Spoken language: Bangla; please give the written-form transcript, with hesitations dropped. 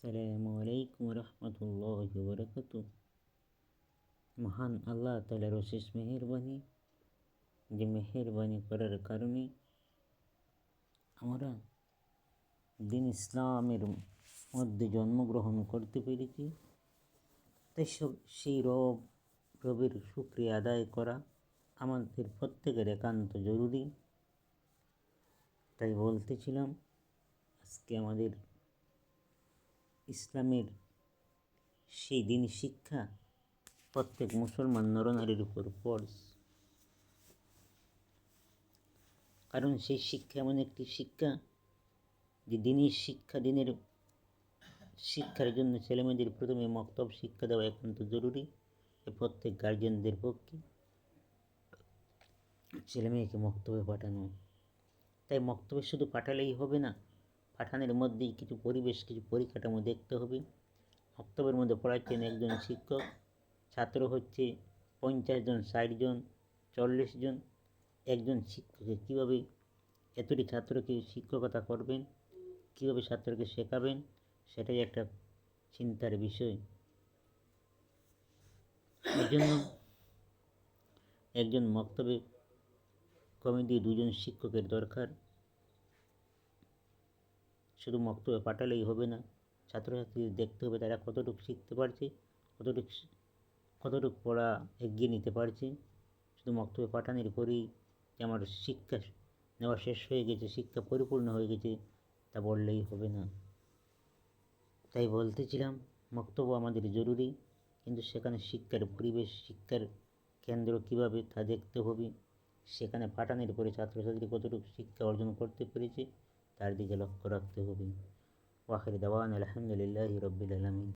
আসসালামু আলাইকুম রহমতুল্লাহি ওয়া মহান আল্লাহ তাআলার অশেষ মেহেরবানি, যে মেহেরবানি করার কারণে আমরা দিন ইসলামের মধ্যে জন্মগ্রহণ করতে পেরেছি। তাই সেই রবের শুকরিয়া আদায় করা আমাদের প্রত্যেকের একান্ত জরুরি। তাই বলতেছিলাম, আজকে আমাদের ইসলামের সেই দিন শিক্ষা প্রত্যেক মুসলমান নরনারীর উপর ফরজ। কারণ সেই শিক্ষা এমন একটি শিক্ষা যে দিনের শিক্ষার জন্য ছেলেমেয়েদের প্রথমে মক্তব শিক্ষা দেওয়া একান্ত জরুরি। প্রত্যেক গার্জিয়ানদের পক্ষে ছেলেমেয়েকে মক্তবে পাঠানো। তাই মক্তবে শুধু পাঠালেই হবে না, পাঠানোর মধ্যেই কিছু পরিবেশ, কিছু পরিকাঠামো দেখতে হবে। মক্তবের মধ্যে পড়াচ্ছেন একজন শিক্ষক, ছাত্র হচ্ছে 50 জন, 60 জন, 40 জন। একজন শিক্ষকে কীভাবে এতটি ছাত্রকে শিক্ষকতা করবেন, কীভাবে ছাত্রকে শেখাবেন, সেটাই একটা চিন্তার বিষয়। এই জন্য একজন মক্তবে কমিটি 2 জন শিক্ষকের দরকার। শুধু মক্তবে পাঠালেই হবে না, ছাত্রছাত্রীদের দেখতে হবে তারা কতটুকু শিখতে পারছে, কতটুকু পড়া এগিয়ে নিতে পারছে। শুধু মক্তবে পাঠানোর পরেই যে আমার শিক্ষা নেওয়া শেষ হয়ে গেছে, শিক্ষা পরিপূর্ণ হয়ে গেছে, তা বললেই হবে না। তাই বলতেছিলাম, মক্তব আমাদের জরুরি, কিন্তু সেখানে শিক্ষার পরিবেশ, শিক্ষার কেন্দ্র কীভাবে তা দেখতে হবে। সেখানে পাঠানোর পরে ছাত্রছাত্রী কতটুকু শিক্ষা অর্জন করতে পেরেছে তার দিকে লক্ষ্য রাখতে হবে। ওয়াখির দাওয়ানা আলহামদুলিল্লাহি রাব্বিল আলামিন।